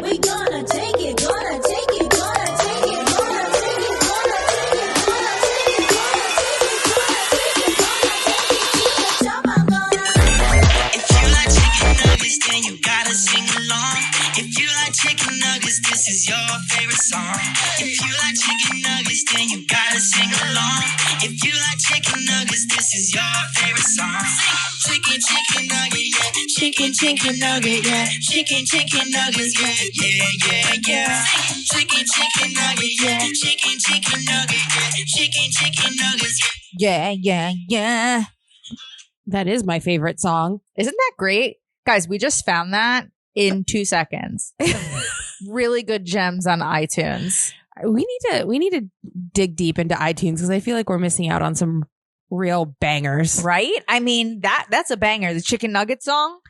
We gonna take it, gonna take it, gonna take it, gonna take it, gonna take it, gonna take it, gonna take it, gonna take it, gonna take it to the top. I'm gonna. If you like chicken nuggets, then you gotta sing along. If you like chicken nuggets, this is your favorite song. If you like chicken nuggets, then you gotta sing along. If you like chicken nuggets, this is your favorite song. Chicken, chicken nugget, yeah. Chicken, chicken nugget, yeah. Chicken, chicken nuggets, yeah. Yeah, yeah, yeah. Chicken, chicken nugget, yeah. Chicken, chicken nugget, yeah. Chicken, chicken nuggets, Yeah, yeah, yeah. That is my favorite song. Isn't that great? Guys, we just found that in 2 seconds. Really good gems on iTunes. We need to dig deep into iTunes because I feel like we're missing out on some real bangers. Right? I mean, that's a banger. The Chicken Nugget song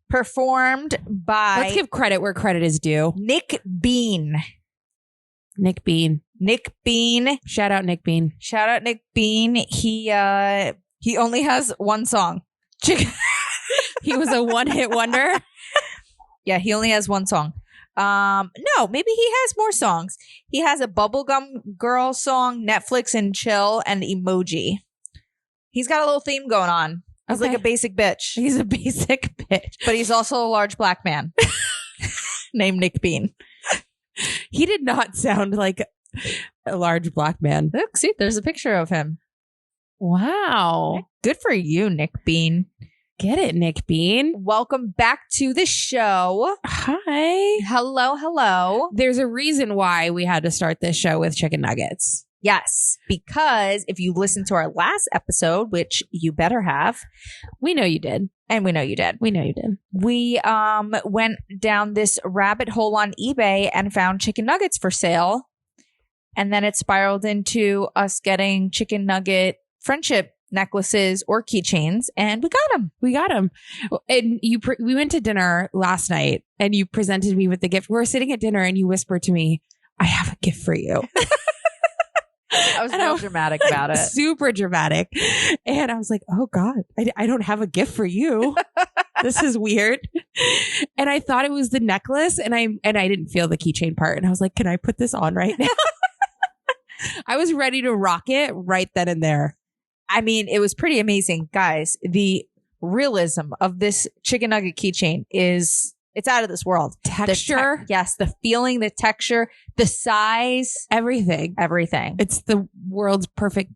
performed by Let's give credit where credit is due. Nick Bean. Nick Bean. Nick Bean. Shout out Nick Bean. Shout out Nick Bean. He only has one song. Chicken. He was a one-hit wonder. Yeah, he only has one song. No, maybe he has more songs. He has a Bubblegum Girl song, Netflix and Chill, and Emoji. He's got a little theme going on. He's Okay. like a basic bitch, He's a basic bitch. but he's also a large black man named Nick Bean. He did not sound like a large black man. Look, see, there's a picture of him. Wow. Good for you, Nick Bean. Get it, Nick Bean. Welcome back to the show. Hi. Hello, hello. There's a reason why we had to start this show with chicken nuggets. Yes, because if you listened to our last episode, which you better have, We know you did. and we know you did, We know you did. we went down this rabbit hole on eBay and found chicken nuggets for sale. And then it spiraled into us getting chicken nugget friendship necklaces or keychains, and we got them. We got him. And we went to dinner last night and you presented me with the gift. We were sitting at dinner and you whispered to me, I have a gift for you. I was And real I- dramatic about it. Super dramatic. And I was like, oh God, I don't have a gift for you. This is weird. And I thought it was the necklace and I didn't feel the keychain part. And I was like, can I put this on right now? I was ready to rock it right then and there. I mean, it was pretty amazing, guys. The realism of this chicken nugget keychain it's out of this world. Texture. Yes, the feeling, the texture, the size, Everything. everything. It's the world's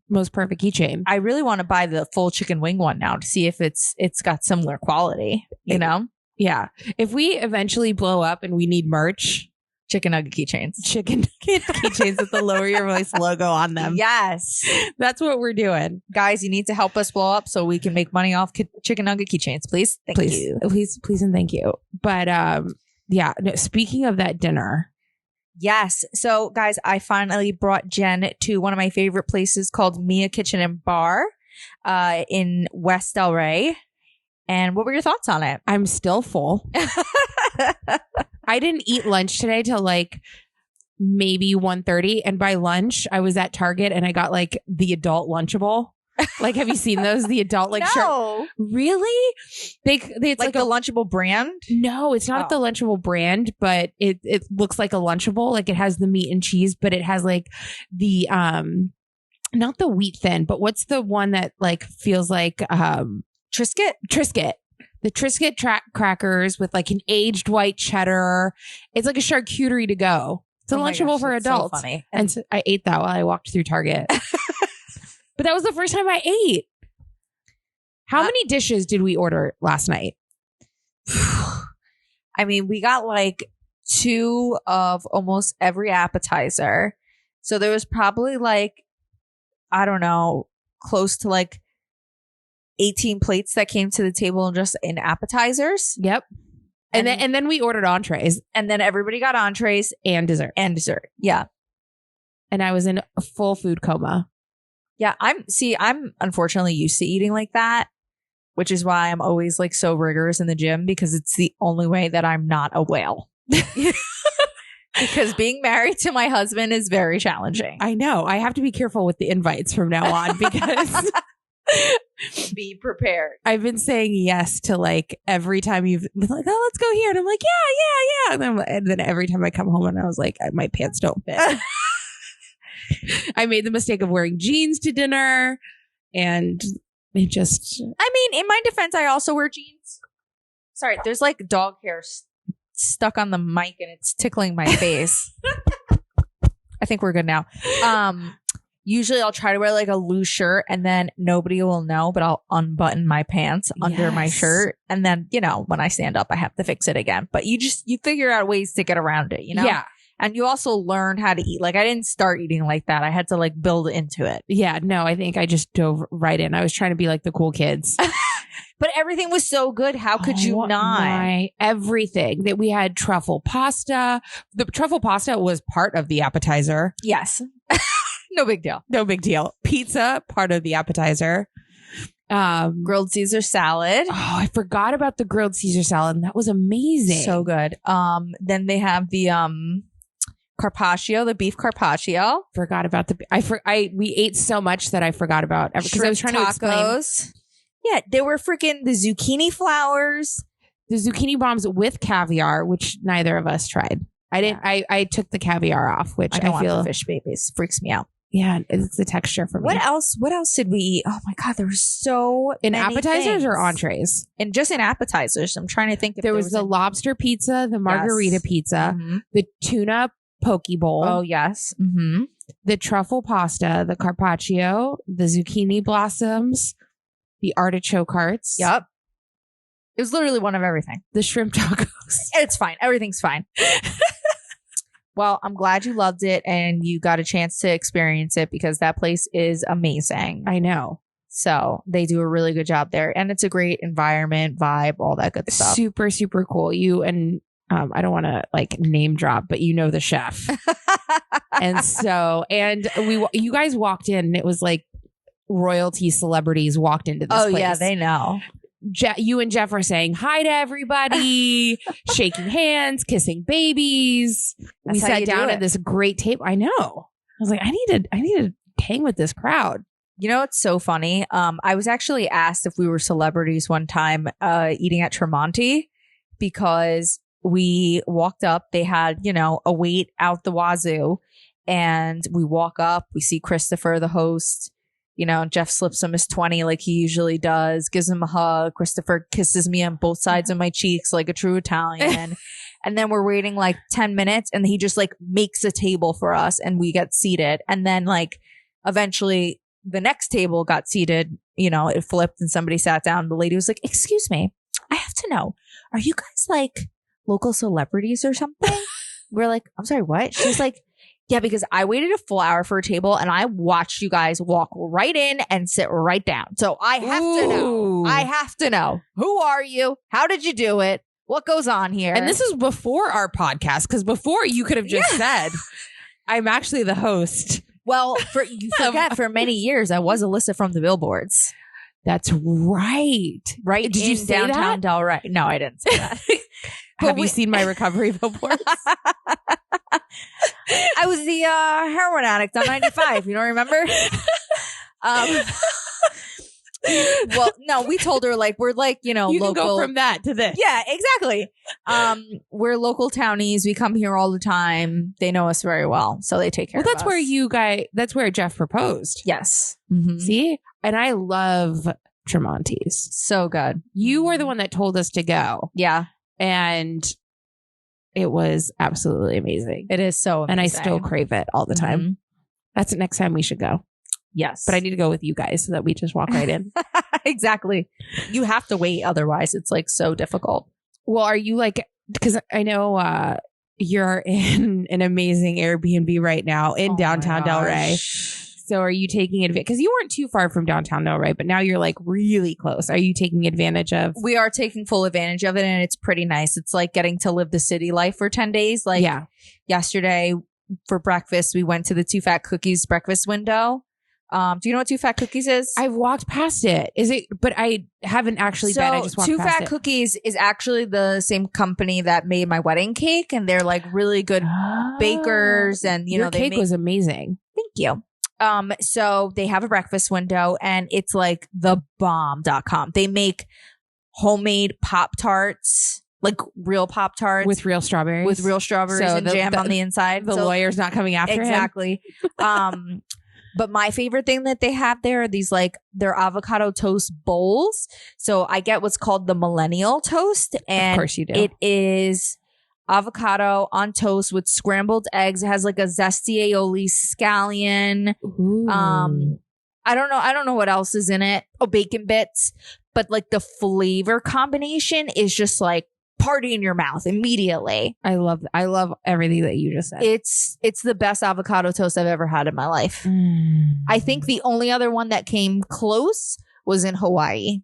most perfect keychain. I really want to buy the full chicken wing one now to see if it's got similar quality, you know? Yeah. If we eventually blow up and we need merch, Chicken nugget keychains. chicken nugget keychains with the Lower Your Voice logo on them. Yes. That's what we're doing. Guys, you need to help us blow up so we can make money off chicken nugget keychains, please. Thank you. Please and thank you. But yeah, no, speaking of that dinner, Yes. So, guys, I finally brought Jen to one of my favorite places called Mia Kitchen and Bar in West Delray. And what were your thoughts on it? I'm still full. I didn't eat lunch today till like maybe 1:30, and by lunch I was at Target and I got like the adult Lunchable. Like, have you seen those? The adult like shirt. No. Really? It's Like the Lunchable brand? No, it's not the Lunchable brand, but it looks like a Lunchable. Like, it has the meat and cheese, but it has like the not the wheat thin, but what's the one that like feels like Triscuit? Triscuit. The Triscuit crackers with like an aged white cheddar. It's like a charcuterie to go. It's a Oh my Lunchable gosh, for that's so adults. funny. And so I ate that while I walked through Target. But that was the first time I ate. How many dishes did we order last night? I mean, we got like 2 of almost every appetizer. So there was probably like, I don't know, close to like 18 plates that came to the table just in appetizers. Yep. And then we ordered entrees And then everybody got entrees and dessert. and dessert. Yeah. And I was in a full food coma. Yeah. I'm unfortunately used to eating like that, which is why I'm always like so rigorous in the gym, because it's the only way that I'm not a whale. Because being married to my husband is very challenging. I know. I have to be careful with the invites from now on because Be prepared. I've been saying yes to like every time you've been like, oh, let's go here. And I'm like, yeah. And then every time I come home and I was like, my pants don't fit. I made the mistake of wearing jeans to dinner and it just. I mean, in my defense, I also wear jeans. Sorry, there's like dog hair stuck on the mic and it's tickling my face. I think we're good now. Usually I'll try to wear like a loose shirt and then nobody will know, but I'll unbutton my pants under my shirt. And then, you know, when I stand up, I have to fix it again. But you figure out ways to get around it, you know? Yeah. And you also learn how to eat. Like I didn't start eating like that. I had to like build into it. Yeah, no, I think I just dove right in. I was trying to be like the cool kids. But everything was so good. How could you not? Everything that we had truffle pasta. The truffle pasta was part of the appetizer. Yes. No big deal. No big deal. Pizza, part of the appetizer. Grilled Caesar salad. Oh, I forgot about the grilled Caesar salad. And that was amazing. So good. Then they have the carpaccio, the beef carpaccio. Forgot about we ate so much that I forgot about because I was trying to explain. Yeah, they were freaking the zucchini flowers. The zucchini bombs with caviar, which neither of us tried. I didn't. Yeah. I took the caviar off, which I feel the fish babies freaks me out. Yeah, it's the texture for me. What else did we eat? Oh my God, there was so in many appetizers things. Or entrees? And just in appetizers. I'm trying to think if there was the lobster pizza, the margarita pizza, the tuna poke bowl. Oh yes. Mm-hmm. The truffle pasta, the carpaccio, the zucchini blossoms, the artichoke hearts. Yep. It was literally one of everything. The shrimp tacos. It's fine. Everything's fine. Well, I'm glad you loved it and you got a chance to experience it because that place is amazing. I know. So they do a really good job there. And it's a great environment, vibe, all that good stuff. Super, super cool. You and I don't want to like name drop, but you know the chef. And you guys walked in and it was like royalty celebrities walked into this place. Oh, yeah, they know. You and Jeff are saying hi to everybody, shaking hands, kissing babies. We sat down at this great table. I know. I was like, I need to hang with this crowd. You know, it's so funny. I was actually asked if we were celebrities one time eating at Tremonti because we walked up. They had, you know, a wait out the wazoo. And we walk up. We see Christopher, the host. You know, Jeff slips him his 20 like he usually does, gives him a hug. Christopher kisses me on both sides of my cheeks like a true Italian. And then we're waiting like 10 minutes and he just like makes a table for us and we get seated. And then like eventually the next table got seated, you know, it flipped and somebody sat down. The lady was like, excuse me, I have to know, are you guys like local celebrities or something? We're like, I'm sorry, what? She's like, yeah, because I waited a full hour for a table and I watched you guys walk right in and sit right down. So I have to know. I have to know. Who are you? How did you do it? What goes on here? And this is before our podcast, because before you could have just said, I'm actually the host. Well, you forget, for many years, I was Alyssa from the Billboards. That's right. Right? Did you say downtown that? Delray? No, I didn't say that. Have you seen my recovery billboards? I was the heroin addict on 95. You don't remember? Well, no, we told her like we're like, you know, you local. Can go from that to this. Yeah, exactly. We're local townies. We come here all the time. They know us very well, so they take care of us. That's where Jeff proposed. Yes. Mm-hmm. See? And I love Tremonti's. So good. You were the one that told us to go. Yeah. And it was absolutely amazing. It is so amazing. And I still crave it all the time. Mm-hmm. That's the next time we should go. Yes. But I need to go with you guys so that we just walk right in. Exactly. You have to wait. Otherwise, it's like so difficult. Well, are you like, because I know you're in an amazing Airbnb right now in downtown Delray. So are you taking advantage? Because you weren't too far from downtown Delray, but now you're like really close. Are you taking advantage of? We are taking full advantage of it, and it's pretty nice. It's like getting to live the city life for 10 days. Like yesterday for breakfast, we went to the Two Fat Cookies breakfast window. Do you know what Two Fat Cookies is? I've walked past it. Is it? But I haven't actually been. I just walked past it. Two Fat Cookies is actually the same company that made my wedding cake, and they're like really good bakers. And you know, your cake was amazing. Thank you. So they have a breakfast window and it's like thebomb.com. They make homemade Pop-Tarts, like real Pop-Tarts with real strawberries. So and jam on the inside. The lawyer's not coming after him. Exactly. But my favorite thing that they have there are these like their avocado toast bowls. So I get what's called the millennial toast. And Of course you do. it is avocado on toast with scrambled eggs. It has like a zesty aioli scallion. Ooh. I don't know what else is in it. Oh, bacon bits. But like the flavor combination is just like party in your mouth immediately. I love everything that you just said. It's the best avocado toast I've ever had in my life. I think the only other one that came close was in Hawaii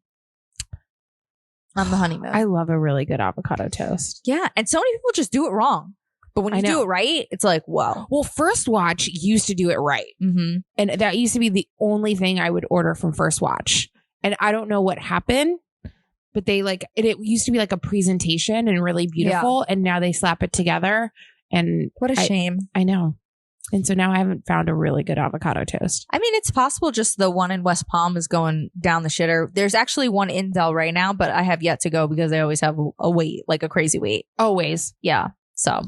on the honeymoon. I love a really good avocado toast. Yeah. And so many people just do it wrong. But when you do it right, it's like, whoa. Well, First Watch used to do it right. Mm-hmm. And that used to be the only thing I would order from First Watch. And I don't know what happened, but they like, it used to be like a presentation and really beautiful. And now they slap it together. And What a shame. I know. And so now I haven't found a really good avocado toast. I mean, it's possible just the one in West Palm is going down the shitter. There's actually one in Delray now, but I have yet to go because I always have a wait, like a crazy wait. Always. Yeah. So,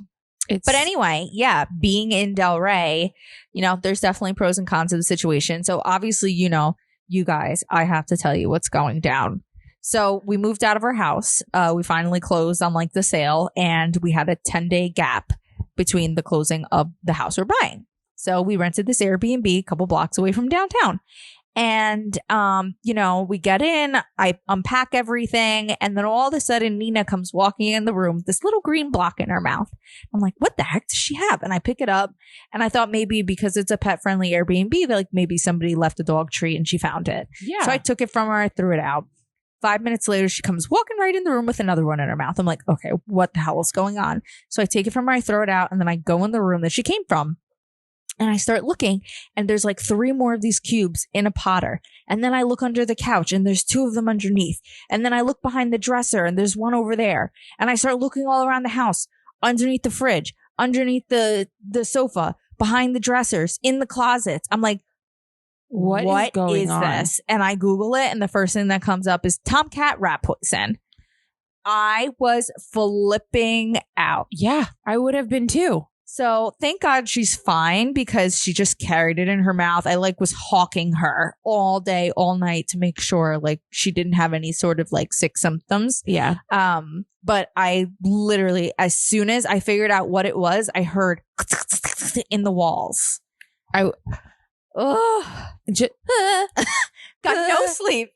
but anyway, yeah, being in Delray, you know, there's definitely pros and cons of the situation. So obviously, you know, you guys, I have to tell you what's going down. So we moved out of our house. We finally closed on like the sale and we had a 10-day gap between the closing of the house we're buying. So we rented this Airbnb a couple blocks away from downtown. And, you know, we get in, I unpack everything. And then all of a sudden, Nina comes walking in the room with this little green block in her mouth. I'm like, what the heck does she have? And I pick it up and I thought maybe because it's a pet friendly Airbnb, that like maybe somebody left a dog treat and she found it. Yeah. So I took it from her. I threw it out. 5 minutes later, she comes walking right in the room with another one in her mouth. I'm like, okay, what the hell is going on? So I take it from her, I throw it out, and then I go in the room that she came from. And I start looking, and there's like 3 more of these cubes in a potter. And then I look under the couch, and there's 2 of them underneath. And then I look behind the dresser, and there's one over there. And I start looking all around the house, underneath the fridge, underneath the sofa, behind the dressers, in the closets. I'm like, what is going on? This? And I Google it, and the first thing that comes up is tomcat rat poison. I was flipping out. Yeah, I would have been too. So thank God she's fine because she just carried it in her mouth. I like was hawking her all day, all night to make sure like she didn't have any sort of like sick symptoms. Yeah. But I literally, as soon as I figured out what it was, I heard in the walls. Got no sleep.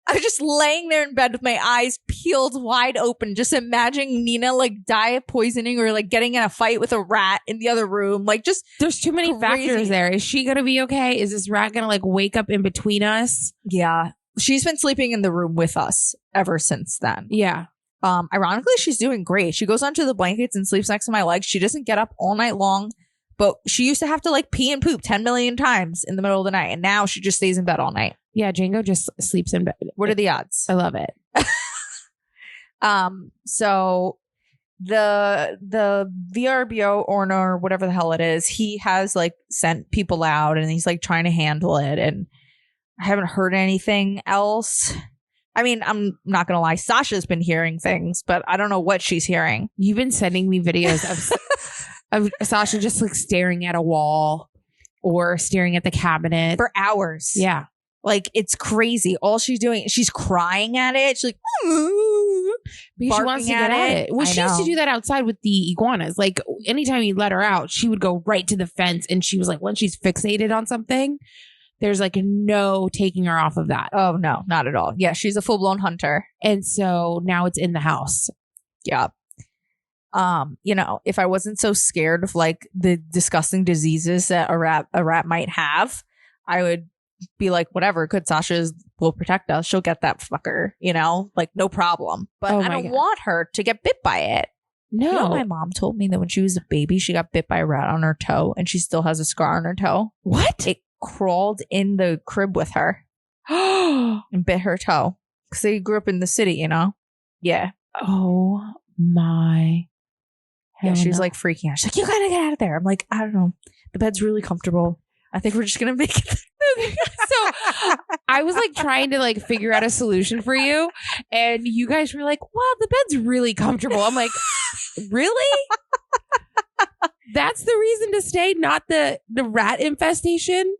I was just laying there in bed with my eyes peeled wide open, just imagining Nina like die of poisoning or like getting in a fight with a rat in the other room. Like just there's too many factors there. Is she going to be okay? Is this rat going to like wake up in between us? Yeah. She's been sleeping in the room with us ever since then. Yeah. Ironically, she's doing great. She goes onto the blankets and sleeps next to my legs. She doesn't get up all night long, but she used to have to like pee and poop 10 million times in the middle of the night. And now she just stays in bed all night. Yeah, Django just sleeps in bed. What are the odds? I love it. So the VRBO owner, whatever the hell it is, he has like sent people out and he's like trying to handle it. And I haven't heard anything else. I mean, I'm not going to lie. Sasha's been hearing things, but I don't know what she's hearing. You've been sending me videos of Sasha just like staring at a wall or staring at the cabinet for hours. Yeah. Like, it's crazy. All she's doing, she's crying at it. She's like, because she wants to get at it. Well, she used to do that outside with the iguanas. Like, anytime you let her out, she would go right to the fence. And she was like, when she's fixated on something, there's like no taking her off of that. Oh, no, not at all. Yeah, she's a full-blown hunter. And so now it's in the house. Yeah. You know, if I wasn't so scared of like the disgusting diseases that a rat might have, I would be like, whatever, good, Sasha will protect us. She'll get that fucker, you know, like no problem. But I don't want her to get bit by it. No. You know, my mom told me that when she was a baby, she got bit by a rat on her toe and she still has a scar on her toe. What? It crawled in the crib with her and bit her toe because they grew up in the city, you know? Yeah. Oh my. Yeah, she was like freaking out. She's like, you gotta get out of there. I'm like, I don't know. The bed's really comfortable. I think we're just going to make it. So I was like trying to like figure out a solution for you. And you guys were like, wow, the bed's really comfortable. I'm like, really? That's the reason to stay, not the rat infestation?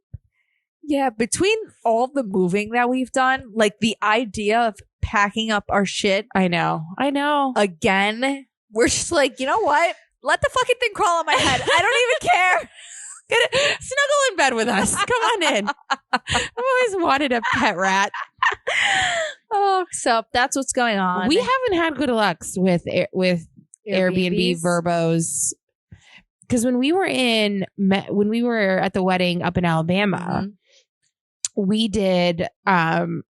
Yeah, between all the moving that we've done, like the idea of packing up our shit I know. again, we're just like, you know what? Let the fucking thing crawl on my head. I don't even care. Snuggle in bed with us. Come on in. I've always wanted a pet rat. Oh, so that's what's going on. We haven't had good luck with Airbnb Airbnbs. Verbos. Because when we were at the wedding up in Alabama, we did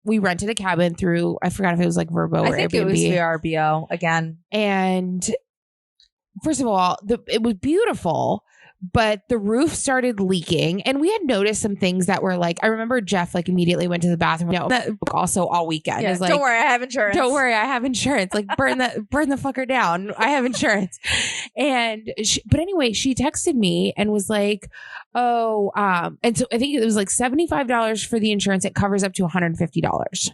we rented a cabin through, I forgot if it was like Verbo or I think Airbnb. it was VRBO again. And first of all, it was beautiful, but the roof started leaking, and we had noticed some things that were like, I remember Jeff like immediately went to the bathroom. No, that also all weekend Yeah, is like, don't worry, I have insurance. Don't worry, I have insurance. Like burn the fucker down. I have insurance. And but anyway, she texted me and was like, oh, and so I think it was like $75 for the insurance. It covers up to $150.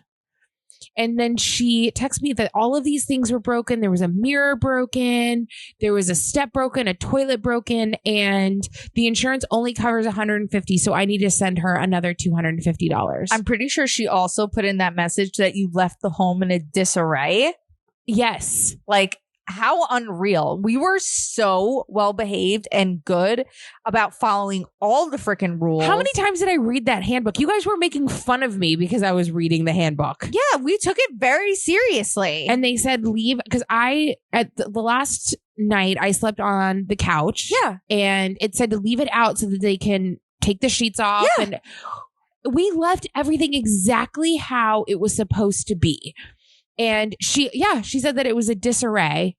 And then she texted me that all of these things were broken. There was a mirror broken. There was a step broken, a toilet broken, and the insurance only covers $150. So I need to send her another $250. I'm pretty sure she also put in that message that you left the home in a disarray. Yes. Like, how unreal. We were so well behaved and good about following all the freaking rules. How many times did I read that handbook? You guys were making fun of me because I was reading the handbook. Yeah, we took it very seriously. And they said leave, because at the last night, I slept on the couch. Yeah. And it said to leave it out so that they can take the sheets off. Yeah. And we left everything exactly how it was supposed to be. And she said that it was a disarray,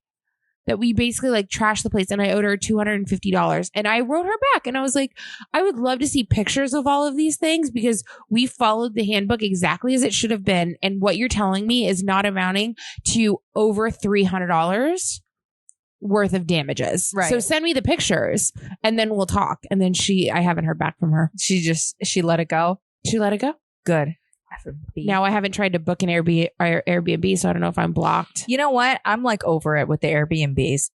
that we basically like trashed the place, and I owed her $250. And I wrote her back and I was like, I would love to see pictures of all of these things, because we followed the handbook exactly as it should have been. And what you're telling me is not amounting to over $300 worth of damages. Right. So send me the pictures and then we'll talk. And then I haven't heard back from her. she let it go. She let it go. Good. Now I haven't tried to book an Airbnb, so I don't know if I'm blocked. You know what? I'm like over it with the Airbnbs.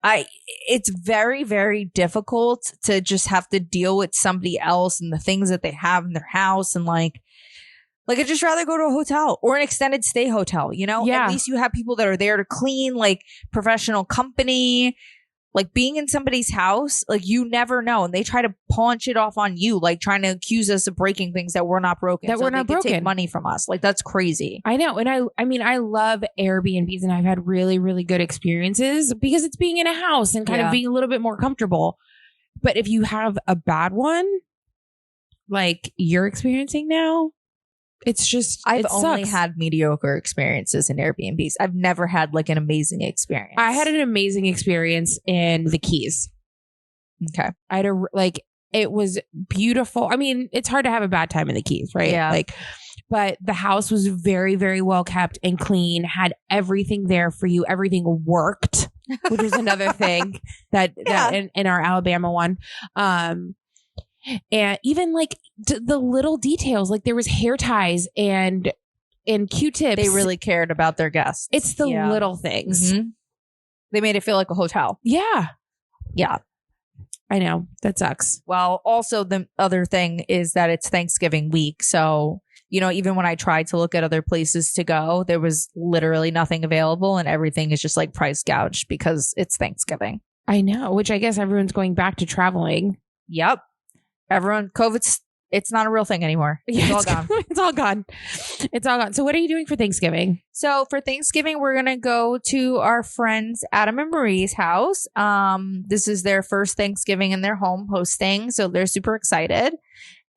It's very, very difficult to just have to deal with somebody else and the things that they have in their house, and like I'd just rather go to a hotel or an extended stay hotel, you know? Yeah. At least you have people that are there to clean, like professional company. Like being in somebody's house, like you never know. And they try to pawn shit off on you, like trying to accuse us of breaking things that we're not broken. That so we're they not can broken. take money from us. Like that's crazy. I know. And I mean, I love Airbnbs, and I've had really, really good experiences because it's being in a house and kind of being a little bit more comfortable. But if you have a bad one, like you're experiencing now, it's just, I've it only sucks. had mediocre experiences in Airbnbs. I've never had like an amazing experience. I had an amazing experience in the Keys. Okay. I had it was beautiful. I mean, it's hard to have a bad time in the Keys, right? Yeah. But the house was very, very well kept and clean, had everything there for you. Everything worked, which was another thing that in our Alabama one. And even like the little details, like there was hair ties and Q-tips. They really cared about their guests. It's the little things. Mhm. They made it feel like a hotel. Yeah. Yeah. I know. That sucks. Well, also the other thing is that it's Thanksgiving week. So, you know, even when I tried to look at other places to go, there was literally nothing available, and everything is just like price gouged because it's Thanksgiving. I know, which I guess everyone's going back to traveling. Yep. It's not a real thing anymore. It's all gone. It's all gone. It's all gone. So what are you doing for Thanksgiving? So for Thanksgiving, we're going to go to our friends Adam and Marie's house. This is their first Thanksgiving in their home hosting. So they're super excited.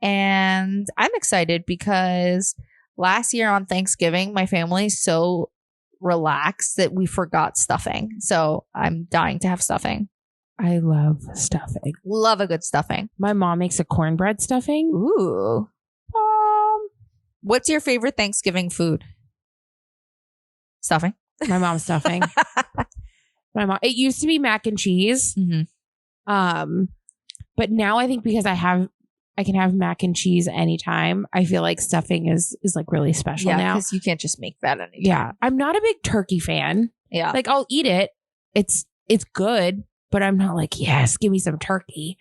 And I'm excited because last year on Thanksgiving, my family is so relaxed that we forgot stuffing. So I'm dying to have stuffing. I love stuffing. Love a good stuffing. My mom makes a cornbread stuffing. Ooh. What's your favorite Thanksgiving food? Stuffing. My mom's stuffing. It used to be mac and cheese. Mm-hmm. But now I think because I have I can have mac and cheese anytime. I feel like stuffing is like really special now. because you can't just make that anytime. Yeah. I'm not a big turkey fan. Yeah. Like I'll eat it. It's good, but I'm not like, yes, give me some turkey.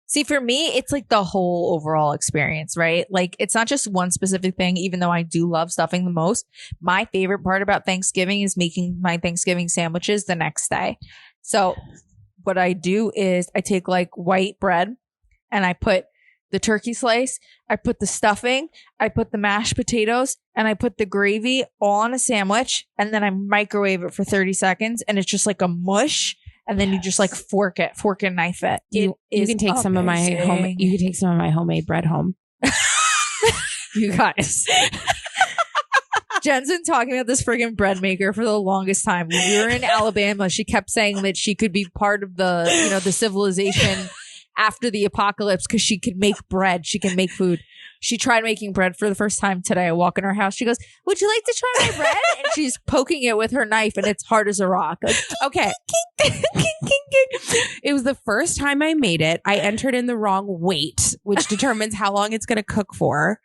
See, for me, it's like the whole overall experience, right? Like, it's not just one specific thing, even though I do love stuffing the most. My favorite part about Thanksgiving is making my Thanksgiving sandwiches the next day. So what I do is I take like white bread and I put the turkey slice, I put the stuffing, I put the mashed potatoes, and I put the gravy all on a sandwich, and then I microwave it for 30 seconds, and it's just like a mush. And then you just like fork and knife it. You can take some of my homemade bread home. You guys. Jen's been talking about this friggin' bread maker for the longest time. When we were in Alabama, she kept saying that she could be part of the civilization after the apocalypse because she could make bread. She can make food. She tried making bread for the first time today. I walk in her house. She goes, "Would you like to try my bread?" And she's poking it with her knife, and it's hard as a rock. Like, okay. It was the first time I made it. I entered in the wrong weight, which determines how long it's going to cook for.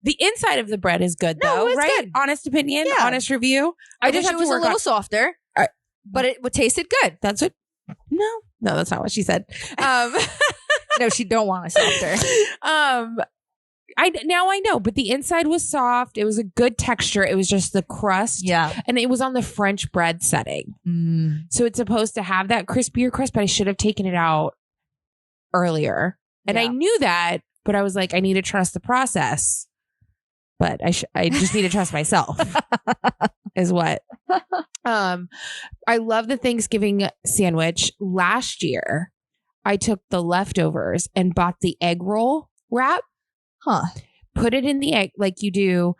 The inside of the bread is good, though, it's right? good. Honest opinion, Yeah. honest review. I just have it was a little softer, but it tasted good. That's what. No, that's not what she said. No, she don't want it softer. I know, but the inside was soft. It was a good texture. It was just the crust. Yeah. And it was on the French bread setting. So it's supposed to have that crispier crust, but I should have taken it out earlier. And I knew that, but I was like, I need to trust the process. But I just need to trust myself is what. I love the Thanksgiving sandwich. Last year, I took the leftovers and bought the egg roll wrap. Put it in the egg like you do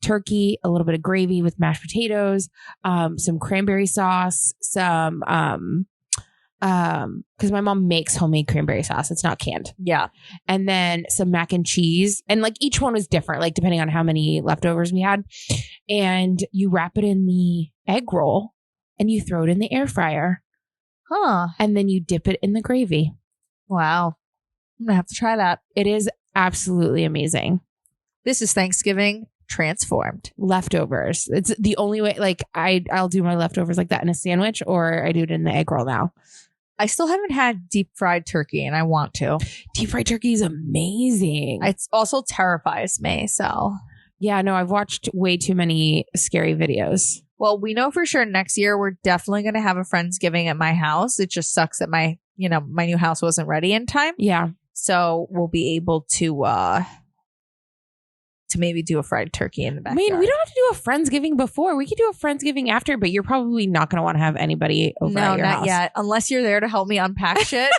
turkey, a little bit of gravy with mashed potatoes, some cranberry sauce, some because my mom makes homemade cranberry sauce. It's not canned. Yeah. And then some mac and cheese. And like each one was different, like depending on how many leftovers we had. And you wrap it in the egg roll and you throw it in the air fryer. And then you dip it in the gravy. Wow. I'm gonna have to try that. It is absolutely amazing. This is Thanksgiving transformed. Leftovers. It's the only way. Like I'll do my leftovers like that in a sandwich, or I do it in the egg roll now. I still haven't had deep fried turkey, and I want to. Deep fried turkey is amazing. It also terrifies me. So yeah, no, I've watched way too many scary videos. Well, we know for sure next year we're definitely going to have a Friendsgiving at my house. It just sucks that my new house wasn't ready in time. Yeah. So we'll be able to maybe do a fried turkey in the backyard. I mean, we don't have to do a Friendsgiving before. We could do a Friendsgiving after, but you're probably not going to want to have anybody over at your house. No, not yet. Unless you're there to help me unpack shit.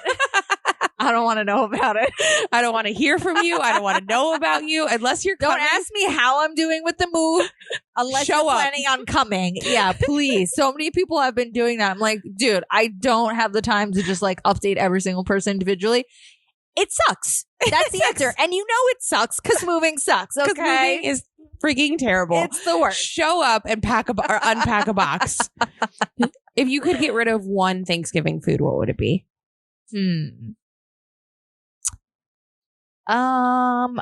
I don't want to know about it. I don't want to hear from you. I don't want to know about you unless you're coming. Don't ask me how I'm doing with the move unless you're planning on coming. Yeah, please. So many people have been doing that. I'm like, dude, I don't have the time to just like update every single person individually. It sucks. That's the answer. And you know it sucks because moving sucks. Okay. Moving is freaking terrible. It's the worst. Show up and or unpack a box. If you could get rid of one Thanksgiving food, what would it be? I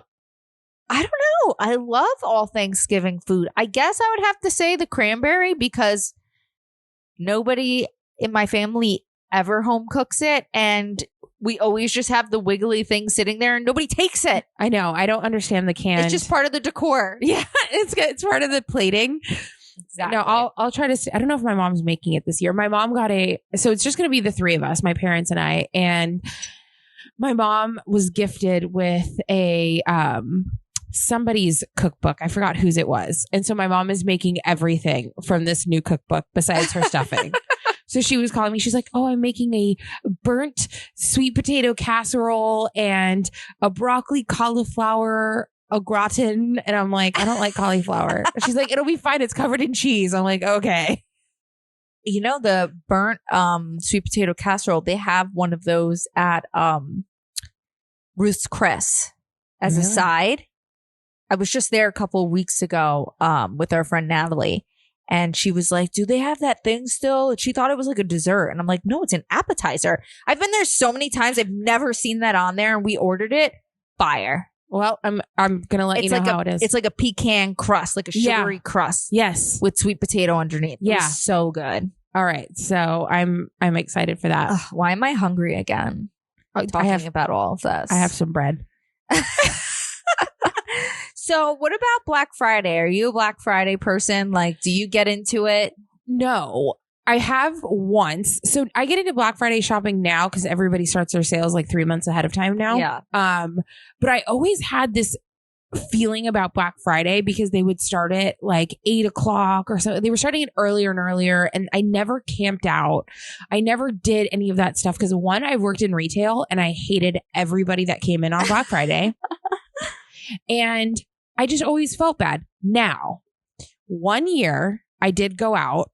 don't know. I love all Thanksgiving food. I guess I would have to say the cranberry because nobody in my family ever home cooks it, and we always just have the wiggly thing sitting there and nobody takes it. I know. I don't understand the can. It's just part of the decor. Yeah, it's part of the plating. Exactly. No, I'll try to. I don't know if my mom's making it this year. My mom got so it's just going to be the three of us, my parents and I, and my mom was gifted with a somebody's cookbook. I forgot whose it was. And so my mom is making everything from this new cookbook besides her stuffing. So she was calling me. She's like, "Oh, I'm making a burnt sweet potato casserole and a broccoli cauliflower au gratin." And I'm like, "I don't like cauliflower." She's like, "It'll be fine. It's covered in cheese." I'm like, "Okay." You know, the burnt sweet potato casserole, they have one of those at Ruth's Chris as a side. I was just there a couple of weeks ago with our friend Natalie, And she was like, do they have that thing still? And she thought it was like a dessert. And I'm like, no, it's an appetizer. I've been there so many times. I've never seen that on there. And we ordered it. Fire. Well, I'm gonna let you know how it is. It's like a pecan crust, like a sugary crust. Yes. With sweet potato underneath. Yeah. It was so good. All right. So I'm excited for that. Ugh, why am I hungry again? Talking about all of this. I have some bread. So what about Black Friday? Are you a Black Friday person? Like, do you get into it? No, I have once. So I get into Black Friday shopping now because everybody starts their sales like 3 months ahead of time now. Yeah. But I always had this feeling about Black Friday because they would start it like 8 o'clock or so. They were starting it earlier and earlier, and I never camped out. I never did any of that stuff because one, I worked in retail and I hated everybody that came in on Black Friday. And I just always felt bad. Now, one year I did go out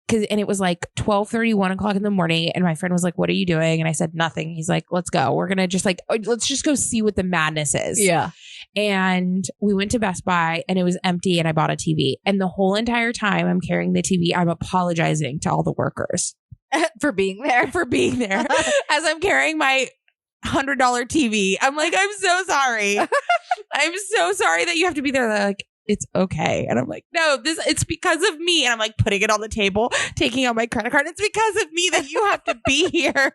and it was like 12:30, 1 o'clock in the morning. And my friend was like, what are you doing? And I said, nothing. He's like, let's go. We're going to just like, let's just go see what the madness is. Yeah. And we went to Best Buy and it was empty and I bought a TV. And the whole entire time I'm carrying the TV, I'm apologizing to all the workers For being there. as I'm carrying my $100 TV. I'm like, I'm so sorry. I'm so sorry that you have to be there. They're like, it's okay. And I'm like, no, it's because of me. And I'm like putting it on the table, taking out my credit card. It's because of me that you have to be here.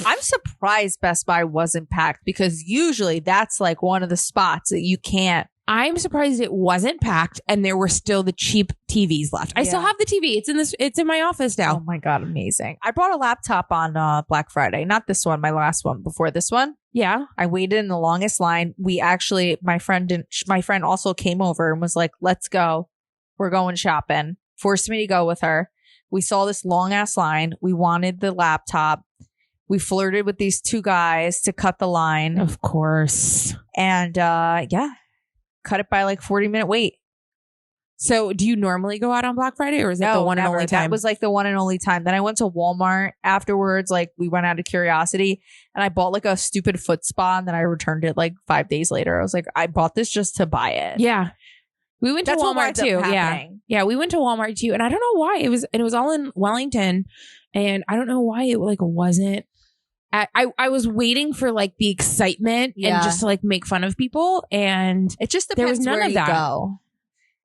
I'm surprised Best Buy wasn't packed because usually that's like one of the spots that you can't. I'm surprised it wasn't packed and there were still the cheap TVs left. I still have the TV. It's in my office now. Oh my God, amazing. I bought a laptop on Black Friday. Not this one, my last one before this one. Yeah. I waited in the longest line. My friend also came over and was like, let's go. We're going shopping. Forced me to go with her. We saw this long ass line. We wanted the laptop. We flirted with these two guys to cut the line. Of course. And cut it by like 40-minute wait. So do you normally go out on Black Friday or is it the one and only time? That was like the one and only time. Then I went to Walmart afterwards. Like we went out of curiosity and I bought like a stupid foot spa and then I returned it like 5 days later. I was like, I bought this just to buy it. Yeah. We went to Walmart too. Yeah. Yeah. We went to Walmart too. And I don't know why it was all in Wellington and I don't know why it like wasn't. I was waiting for like the excitement and just to like make fun of people and it just there depends was none where of you that. go.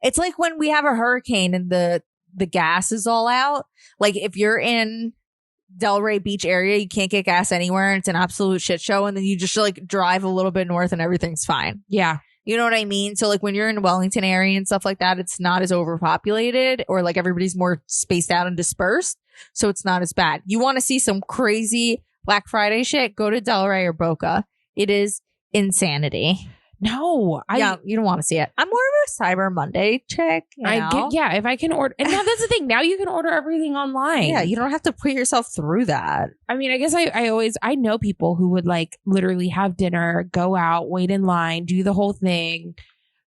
It's like when we have a hurricane and the gas is all out. Like if you're in Delray Beach area, you can't get gas anywhere and it's an absolute shit show. And then you just like drive a little bit north and everything's fine. Yeah. You know what I mean? So like when you're in Wellington area and stuff like that, it's not as overpopulated or like everybody's more spaced out and dispersed. So it's not as bad. You want to see some crazy Black Friday shit? Go to Delray or Boca. It is insanity. No, you don't want to see it. I'm more of a Cyber Monday chick. If I can order. And now that's the thing. Now you can order everything online. Yeah, you don't have to put yourself through that. I mean, I guess I know people who would like literally have dinner, go out, wait in line, do the whole thing.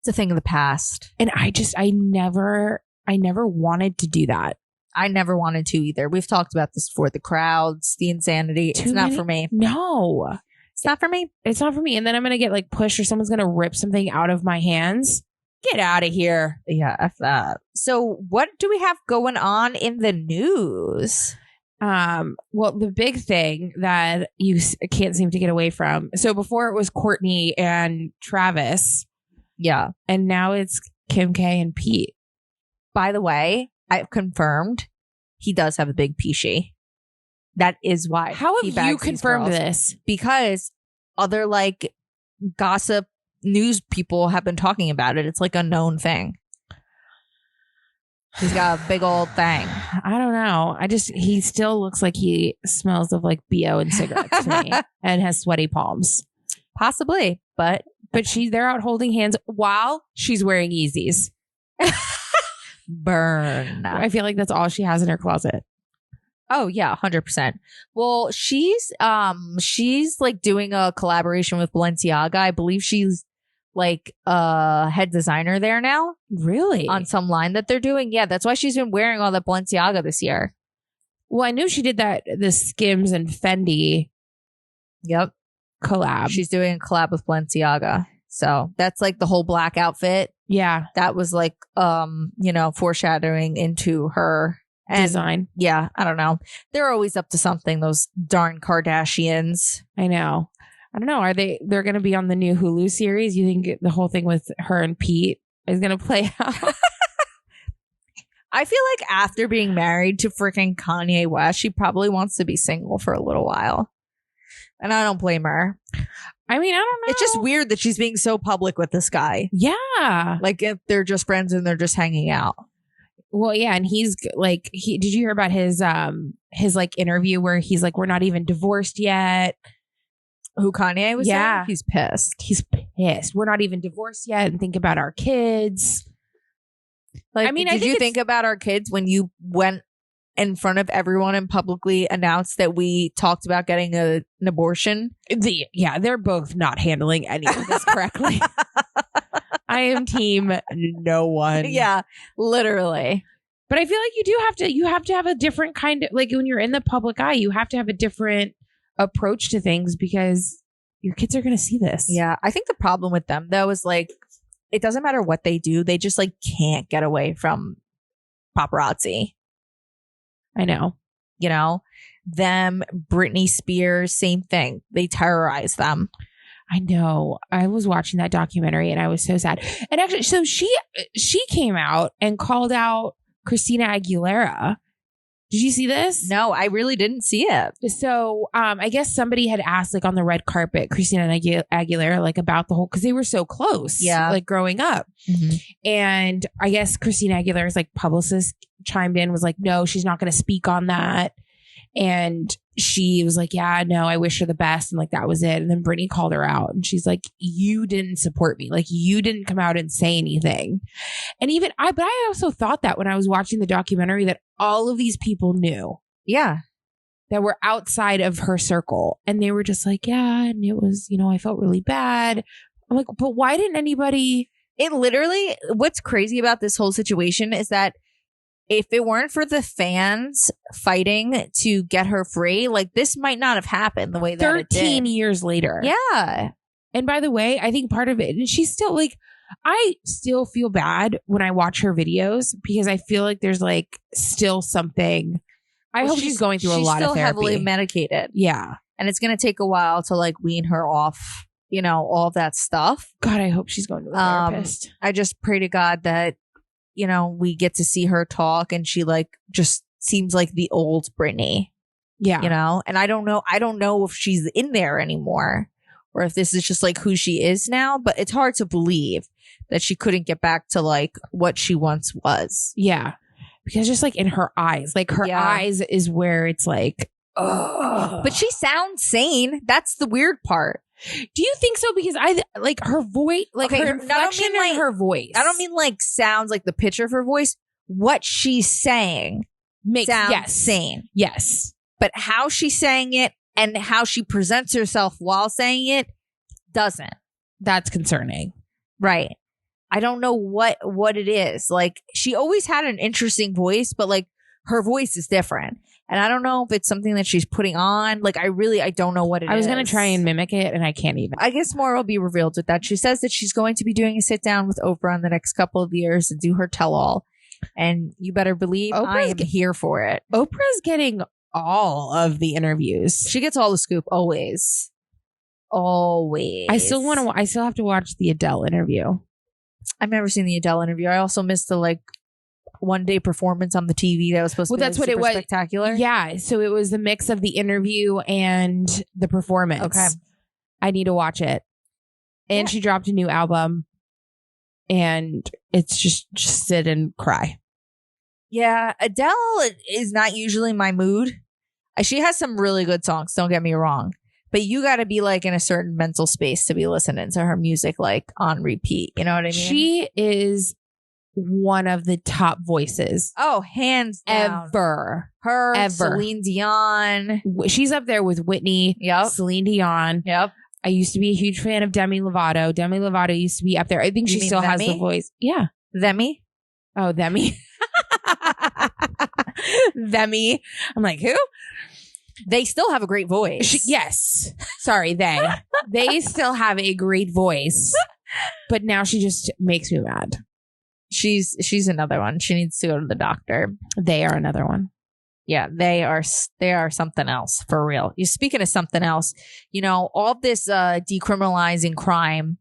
It's a thing of the past. And I never wanted to do that. I never wanted to either. We've talked about this before. The crowds, the insanity. It's not for me. No. It's not for me. It's not for me. And then I'm going to get like pushed or someone's going to rip something out of my hands. Get out of here. Yeah, F that. So what do we have going on in the news? Well, the big thing that you can't seem to get away from. So before it was Courtney and Travis. Yeah. And now it's Kim K and Pete. By the way, I've confirmed he does have a big peachy. That is why. How have you confirmed this? Because other like gossip news people have been talking about it. It's like a known thing. He's got a big old thing. I don't know. He still looks like he smells of like BO and cigarettes to me and has sweaty palms. Possibly, but they're out holding hands while she's wearing Yeezys. Burn. I feel like that's all she has in her closet. Oh yeah, 100%. Well, she's like doing a collaboration with Balenciaga. I believe she's like head designer there now. Really? On some line that they're doing. Yeah, that's why she's been wearing all that Balenciaga this year. Well, I knew she did the Skims and Fendi. Yep. Collab. She's doing a collab with Balenciaga. So that's like the whole black outfit. Yeah. that was like, foreshadowing into her Design. Yeah, I don't know. They're always up to something, those darn Kardashians. I know. I don't know. They're going to be on the new Hulu series? You think the whole thing with her and Pete is going to play out? I feel like after being married to freaking Kanye West, she probably wants to be single for a little while. And I don't blame her. I mean, I don't know. It's just weird that she's being so public with this guy. Yeah. Like if they're just friends and they're just hanging out. Well, yeah, and he's like, did you hear about his like interview where he's like, we're not even divorced yet? Who Kanye was saying? He's pissed. He's pissed. We're not even divorced yet, and think about our kids. Like, I mean, did you think about our kids when you went in front of everyone and publicly announced that we talked about getting an abortion? They're both not handling any of this correctly. I am team no one. Yeah, literally. But I feel like you have to have a different kind of, like when you're in the public eye, you have to have a different approach to things because your kids are going to see this. Yeah, I think the problem with them though is like it doesn't matter what they do, they just like can't get away from paparazzi. I know. You know, them, Britney Spears, same thing. They terrorize them. I know. I was watching that documentary and I was so sad. And actually, so she came out and called out Christina Aguilera. Did you see this? No, I really didn't see it. So I guess somebody had asked like on the red carpet, Christina and Aguilera, like about the whole, because they were so close, like growing up. Mm-hmm. And I guess Christina Aguilera's like publicist chimed in, was like, no, she's not going to speak on that. And she was like, yeah, no, I wish her the best. And like, that was it. And then Brittany called her out and she's like, you didn't support me. Like you didn't come out and say anything. And but I also thought that when I was watching the documentary that all of these people knew. Yeah. That were outside of her circle. And they were just like, yeah. And it was, I felt really bad. I'm like, but why didn't anybody? It literally, what's crazy about this whole situation is that if it weren't for the fans fighting to get her free, like this might not have happened the way that it did. 13 years later. Yeah. And by the way, I think part of it, and she's still like, I still feel bad when I watch her videos because I feel like there's like still something. I hope she's going through a lot of therapy. She's still heavily medicated. Yeah. And it's going to take a while to like wean her off, all of that stuff. God, I hope she's going to a therapist. I just pray to God that we get to see her talk and she like just seems like the old Brittany. Yeah. And I don't know if she's in there anymore or if this is just like who she is now, but it's hard to believe that she couldn't get back to like what she once was. Yeah. Because just like in her eyes, like her eyes is where it's like, oh. But she sounds sane. That's the weird part. Do you think so? Because I like her voice, like her inflection in her voice. I don't mean like sounds like the pitch of her voice. What she's saying sounds sane. Yes. But how she's saying it and how she presents herself while saying it doesn't. That's concerning. Right. I don't know what it is. Like she always had an interesting voice, but like her voice is different. And I don't know if it's something that she's putting on. Like, I don't know what it is. I was going to try and mimic it, and I can't even. I guess more will be revealed with that. She says that she's going to be doing a sit-down with Oprah in the next couple of years to do her tell-all. And you better believe I am here for it. Oprah's getting all of the interviews. She gets all the scoop, always. Always. I still have to watch the Adele interview. I've never seen the Adele interview. I also missed the, one-day performance on the TV that was supposed to be that's what it was. Spectacular. Yeah, so it was the mix of the interview and the performance. Okay, I need to watch it. And she dropped a new album, and it's just sit and cry. Yeah, Adele is not usually my mood. She has some really good songs. Don't get me wrong, but you got to be like in a certain mental space to be listening to her music like on repeat. You know what I mean? She is one of the top voices. Oh, hands down. Ever. Celine Dion. She's up there with Whitney. Yep. Celine Dion. Yep. I used to be a huge fan of Demi Lovato. Demi Lovato used to be up there. I think she still has the voice. Yeah. Themi? Oh, Themi. Themi. I'm like, who? They still have a great voice. Yes. Sorry, they still have a great voice. But now she just makes me mad. She's another one. She needs to go to the doctor. They are another one. Yeah, they are something else for real. You speaking of something else, all this decriminalizing crime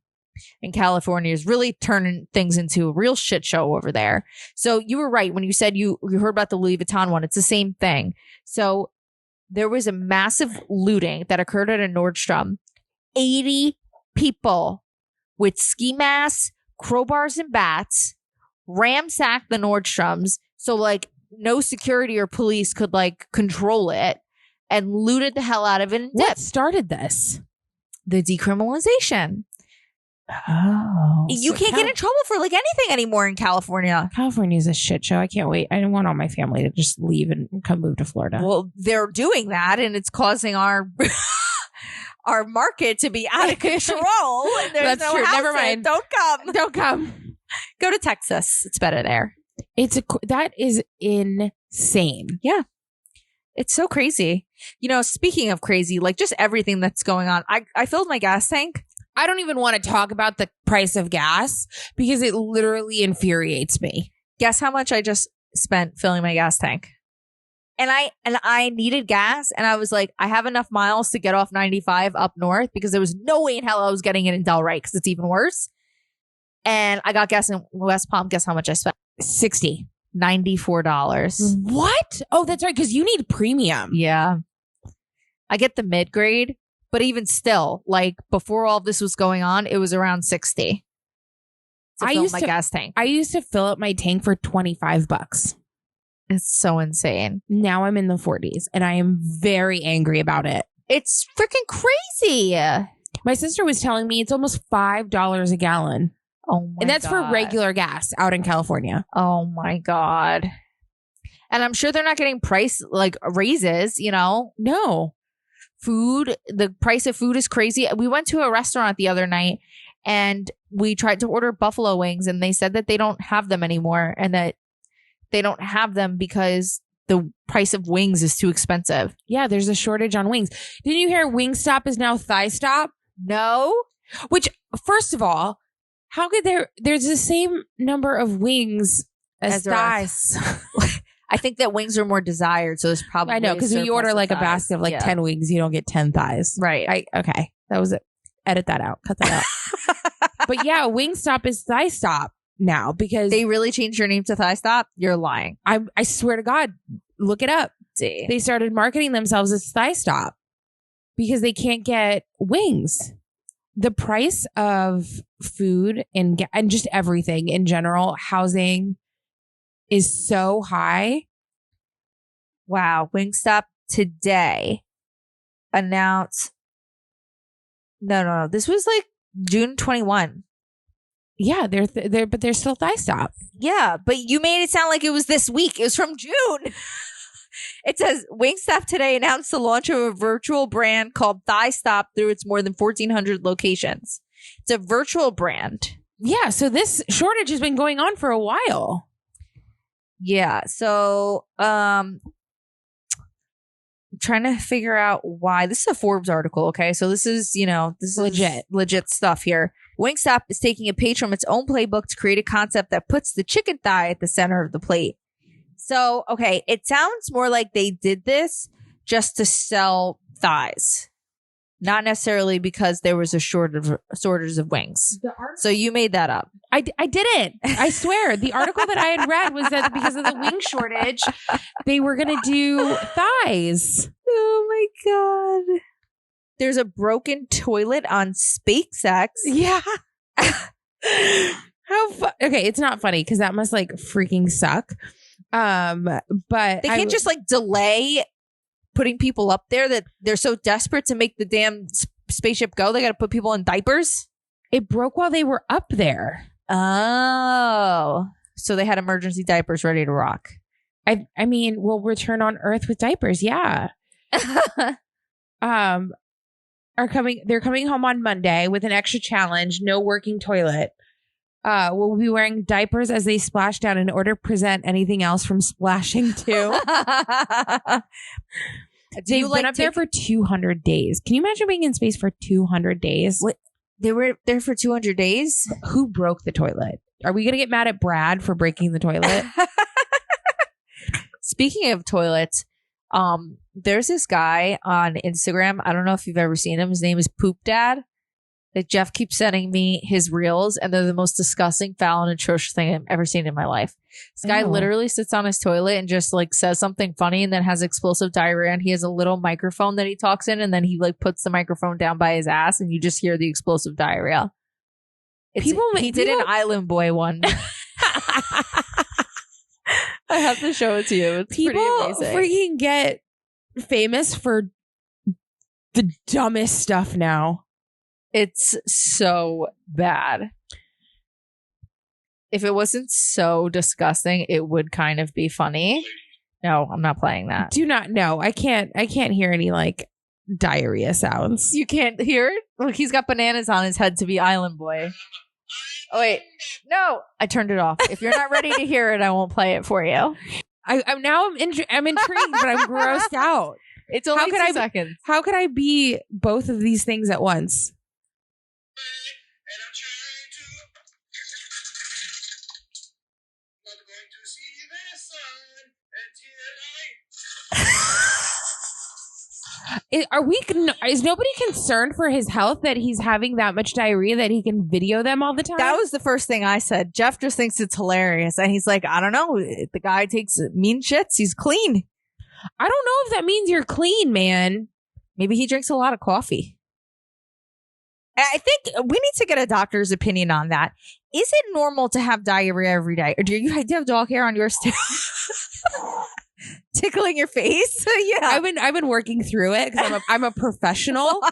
in California is really turning things into a real shit show over there. So you were right when you said you heard about the Louis Vuitton one. It's the same thing. So there was a massive looting that occurred at a Nordstrom. 80 people with ski masks, crowbars, and bats ransacked the Nordstroms. So no security or police could control it, and looted the hell out of it. What started this? The decriminalization. Oh, you can't get in trouble for anything anymore in California. California is a shit show. I can't wait. I don't want all my family to just leave and come move to Florida. Well, they're doing that, and it's causing our our market to be out of control. And there's That's true. Never mind. Don't come. Go to Texas. It's better there. That is insane. Yeah. It's so crazy. Speaking of crazy, just everything that's going on. I filled my gas tank. I don't even want to talk about the price of gas because it literally infuriates me. Guess how much I just spent filling my gas tank? And I needed gas, and I was like, I have enough miles to get off 95 up north because there was no way in hell I was getting it in Delray because it's even worse. And I got gas in West Palm. Guess how much I spent? $94. What? Oh, that's right. Because you need premium. Yeah. I get the mid-grade, but even still, before all this was going on, it was around $60 to fill my gas tank. I used to fill up my tank for $25. It's so insane. Now I'm in the 40s, and I am very angry about it. It's freaking crazy. My sister was telling me it's almost $5 a gallon. Oh my And that's God. for regular gas out in California. Oh my God. And I'm sure they're not getting price raises, No. Food, the price of food is crazy. We went to a restaurant the other night and we tried to order buffalo wings, and they said that they don't have them anymore, and that they don't have them because the price of wings is too expensive. Yeah, there's a shortage on wings. Didn't you hear Wingstop is now Thigh Stop? No. Which, first of all, how could there's the same number of wings as thighs? I think that wings are more desired, so there's probably I know, because when you order a basket of 10 wings, you don't get 10 thighs. Right. Okay. That was it. Edit that out. Cut that out. But yeah, Wingstop is Thigh Stop now because they really changed your name to Thigh Stop. You're lying. I swear to God, look it up. See. They started marketing themselves as Thigh Stop because they can't get wings. The price of food and just everything in general, housing, is so high. Wow. Wingstop today announced. No. This was June 21. Yeah, but they're still Thigh Stop. Yeah, but you made it sound like it was this week. It was from June. It says Wingstop today announced the launch of a virtual brand called Thigh Stop through its more than 1,400 locations. It's a virtual brand. Yeah, so this shortage has been going on for a while. Yeah, so I'm trying to figure out why. This is a Forbes article, okay? So this is legit stuff here. Wingstop is taking a page from its own playbook to create a concept that puts the chicken thigh at the center of the plate. So, okay, it sounds more like they did this just to sell thighs, not necessarily because there was a shortage of wings. So you made that up. I didn't. I swear. The article that I had read was that because of the wing shortage, they were going to do thighs. Oh my God. There's a broken toilet on SpaceX. Yeah. Okay, it's not funny because that must freaking suck. But they can't just delay putting people up there, that they're so desperate to make the damn spaceship go. They got to put people in diapers. It broke while they were up there. Oh, so they had emergency diapers ready to rock. I mean, we'll return on Earth with diapers. Yeah. They're coming home on Monday with an extra challenge. No working toilet. We'll be wearing diapers as they splash down in order to prevent anything else from splashing too. They've been up there for 200 days. Can you imagine being in space for 200 days? They were there for 200 days. Who broke the toilet? Are we going to get mad at Brad for breaking the toilet? Speaking of toilets, there's this guy on Instagram. I don't know if you've ever seen him. His name is Poop Dad. Like Jeff keeps sending me his reels, and they're the most disgusting, foul, and atrocious thing I've ever seen in my life. This guy literally sits on his toilet and just like says something funny, and then has explosive diarrhea. And he has a little microphone that he talks in, and then he like puts the microphone down by his ass, and you just hear the explosive diarrhea. He did an Island Boy one. I have to show it to you. It's people pretty amazing. Freaking get famous for the dumbest stuff now. It's so bad. If it wasn't so disgusting, it would kind of be funny. No, I'm not playing that. Do not know. I can't hear any like diarrhea sounds. You can't hear it? Look, he's got bananas on his head to be Island Boy. Oh, wait. No, I turned it off. If you're not ready to hear it, I won't play it for you. I'm intrigued, but I'm grossed out. It's only 2 seconds. How could I be both of these things at once? Is nobody concerned for his health that he's having that much diarrhea that he can video them all the time? That was the first thing I said. Jeff just thinks it's hilarious. And he's like, I don't know. The guy takes mean shits. He's clean. I don't know if that means you're clean, man. Maybe he drinks a lot of coffee. I think we need to get a doctor's opinion on that. Is it normal to have diarrhea every day? Or do you have dog hair on yours too? Tickling your face? Yeah. I've been working through it because I'm a professional.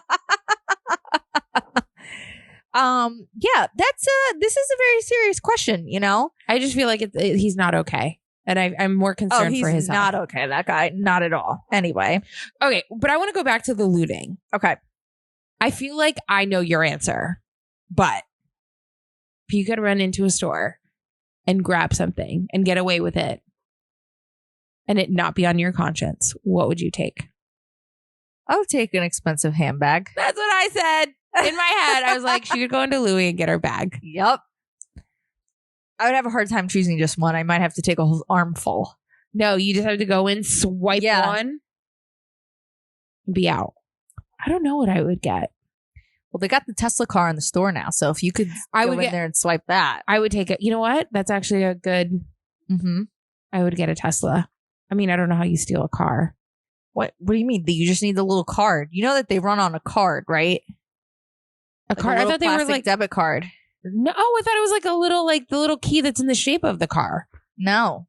Yeah, this is a very serious question, you know? I just feel like he's not okay. And I'm more concerned for his health. He's not okay, that guy. Not at all. Anyway. Okay, but I want to go back to the looting. Okay. I feel like I know your answer, but if you could run into a store and grab something and get away with it and it not be on your conscience, what would you take? I would take an expensive handbag. That's what I said. In my head, I was like, she could go into Louis and get her bag. Yep. I would have a hard time choosing just one. I might have to take a whole armful. No, you just have to go in, swipe one, and be out. I don't know what I would get. Well, they got the Tesla car in the store now, so if you could go in there and swipe that. I would take it. You know what? That's actually a good... Mm-hmm. I would get a Tesla. I mean, I don't know how you steal a car. What do you mean? You just need the little card. You know that they run on a card, right? A card? I thought they were like... debit card. No, I thought it was like a little, like the little key that's in the shape of the car. No.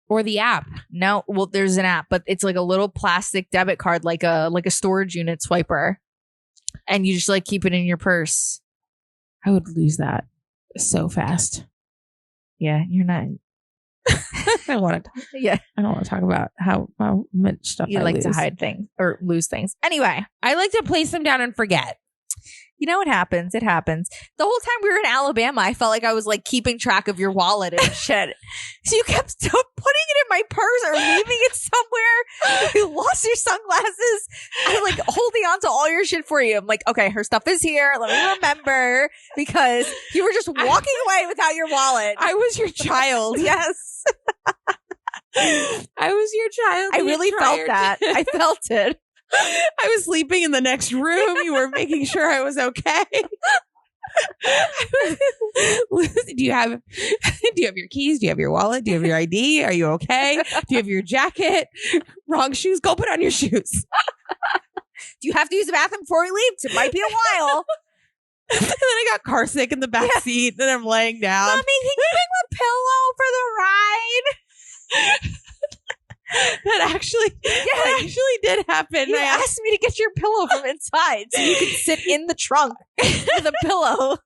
Or the app. No. Well, there's an app, but it's like a little plastic debit card, like a storage unit swiper. And you just like keep it in your purse. I would lose that so fast. Yeah, you're not. I don't want to. Yeah, I don't want to talk about how much stuff you I like lose. to hide things or lose things. Anyway, I like to place them down and forget. You know what happens? It happens. The whole time we were in Alabama, I felt like I was like keeping track of your wallet and shit. So you kept putting it in my purse or leaving it somewhere. You lost your sunglasses. I'm like holding on to all your shit for you. I'm like, okay, her stuff is here. Let me remember, because you were just walking away without your wallet. I was your child. Yes. I was your child. I really felt that. I felt it. I was sleeping in the next room. You were making sure I was okay. Do you have your keys? Do you have your wallet? Do you have your ID? Are you okay? Do you have your jacket? Wrong shoes? Go put on your shoes. Do you have to use the bathroom before we leave? 'Cause it might be a while. And then I got car sick in the back seat. Then I'm laying down. Mommy, can you bring a pillow for the ride? That actually did happen. You asked me to get your pillow from inside so you could sit in the trunk with a pillow.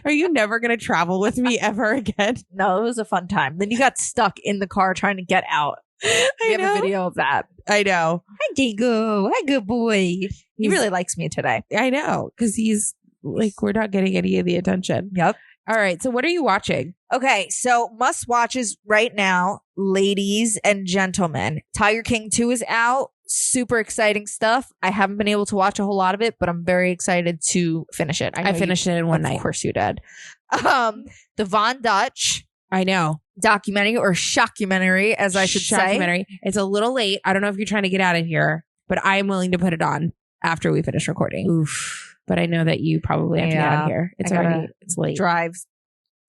Are you never going to travel with me ever again? No, it was a fun time. Then you got stuck in the car trying to get out. We have a video of that. I know. Hi, Dingo. Hi, good boy. He really likes me today. I know, because he's like, we're not getting any of the attention. Yep. All right. So what are you watching? Okay. So must watches right now, ladies and gentlemen. Tiger King 2 is out. super exciting stuff. I haven't been able to watch a whole lot of it, but I'm very excited to finish it. I finished it in one night. Of course you did. The Von Dutch I know. documentary, or shockumentary, as I should say. Shockumentary. It's a little late. I don't know if you're trying to get out of here, but I am willing to put it on after we finish recording. Oof. But I know that you probably have to get out of here. It's late. Drives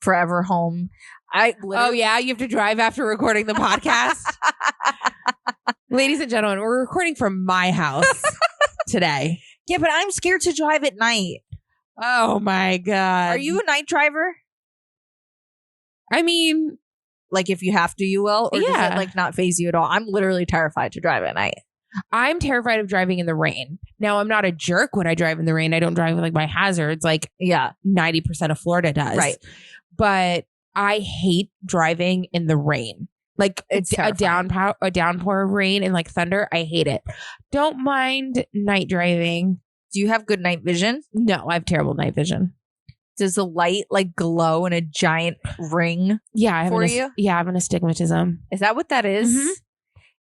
forever home. Oh yeah, you have to drive after recording the podcast. Ladies and gentlemen, we're recording from my house today. Yeah, but I'm scared to drive at night. Oh my God. Are you a night driver? I mean, like if you have to, you will? Or does it like not phase you at all? I'm literally terrified to drive at night. I'm terrified of driving in the rain. Now, I'm not a jerk when I drive in the rain. I don't drive with like my hazards like 90% of Florida does. Right. But I hate driving in the rain. Like It's a downpour of rain and like thunder. I hate it. Don't mind night driving. Do you have good night vision? No, I have terrible night vision. Does the light like glow in a giant ring? Yeah, I have you? I have an astigmatism. Is that what that is? Mhm.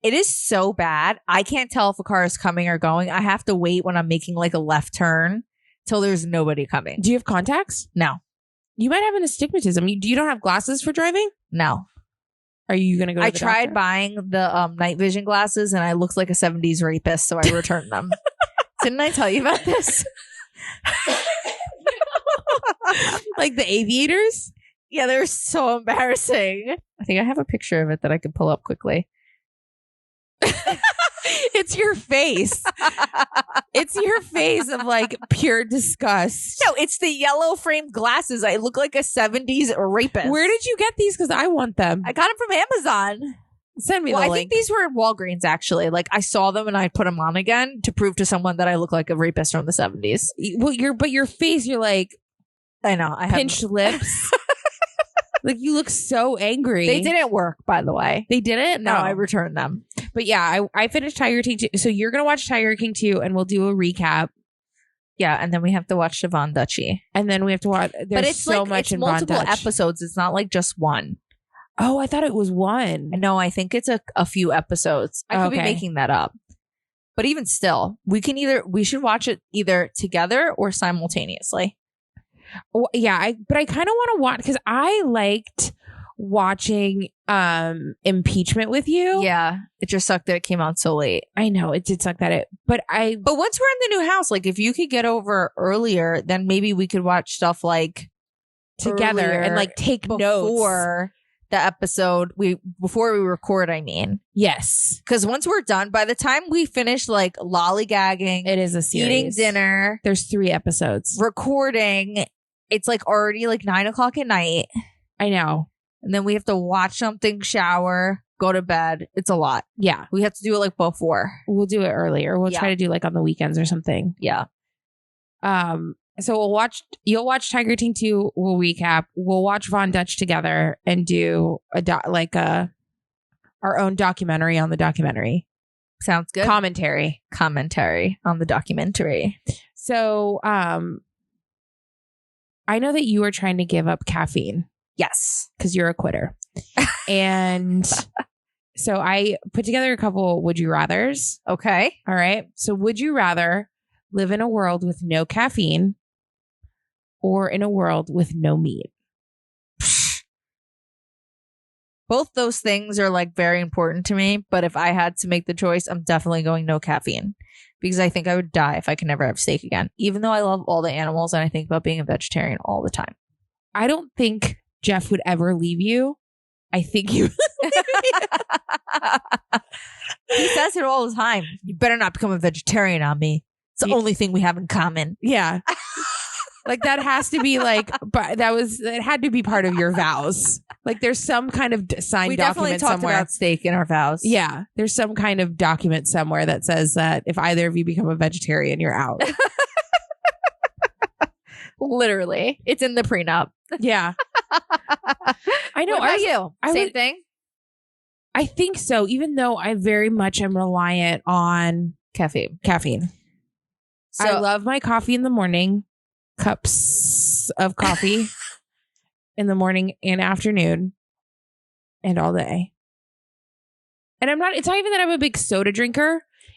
It is so bad. I can't tell if a car is coming or going. I have to wait when I'm making like a left turn till there's nobody coming. Do you have contacts? No. You might have an astigmatism. You don't have glasses for driving? No. Are you going to go to I the tried doctor? buying the night vision glasses and I looked like a 70s rapist, so I returned them. Didn't I tell you about this? Like the aviators? Yeah, they're so embarrassing. I think I have a picture of it that I could pull up quickly. It's your face. It's your face of like pure disgust. No, it's the yellow framed glasses. I look like a 70s rapist. Where did you get these? Because I want them. I got them from Amazon. Send me Well, the I link. think these were at Walgreens, actually. Like, I saw them and I put them on again to prove to someone that I look like a rapist from the 70s. Well, your face, you're like I know. I have pinched lips. Like you look so angry. They didn't work, by the way. They didn't? No, I returned them. But yeah, I finished Tiger King 2. So you're going to watch Tiger King 2 and we'll do a recap. Yeah, and then we have to watch the Von Dutchie. And then we have to watch. There's But it's so like, much it's in multiple Von Dutch. episodes. It's not like just one. Oh, I thought it was one. No, I think it's a few episodes. I could be Okay. making that up. But even still, we should watch it either together or simultaneously. Well, yeah, but I kind of want to watch because I liked watching Impeachment with you. Yeah, it just sucked that it came out so late. I know it did suck that it, but But once we're in the new house, like if you could get over earlier, then maybe we could watch stuff like together earlier and like take notes. before the episode before we record. I mean, Yes, because once we're done, by the time we finish like lollygagging, it is a series. eating dinner, There's 3 episodes. recording, it's like already like 9:00 at night, I know. and then we have to watch something, shower, go to bed. It's a lot. Yeah, We have to do it like before. we'll do it earlier. We'll Yeah. try to do like on the weekends or something. Yeah. So you'll watch Tiger King 2. We'll recap. We'll watch Von Dutch together and do our own documentary on the documentary. Sounds good. Commentary. Commentary on the documentary. So, I know that you are trying to give up caffeine Yes. because you're a quitter. And so I put together a couple would you rathers. Okay. All right. So would you rather live in a world with no caffeine or in a world with no meat? Both those things are like very important to me, but if I had to make the choice, I'm definitely going no caffeine because I think I would die if I could never have steak again, even though I love all the animals and I think about being a vegetarian all the time. I don't think Jeff would ever leave you. I think you. He says it all the time. You better not become a vegetarian on me. It's the Yeah. only thing we have in common. Yeah. Like that has to be like, but it had to be part of your vows. Like there's some kind of signed We definitely document talked somewhere. about steak in our vows. Yeah. There's some kind of document somewhere that says that if either of you become a vegetarian, you're out. Literally. It's in the prenup. Yeah. I know. What about you? I Same would- thing? I think so, even though I very much am reliant on Caffeine. So, I love my coffee in the morning, cups of coffee in the morning and afternoon and all day. And it's not even that I'm a big soda drinker.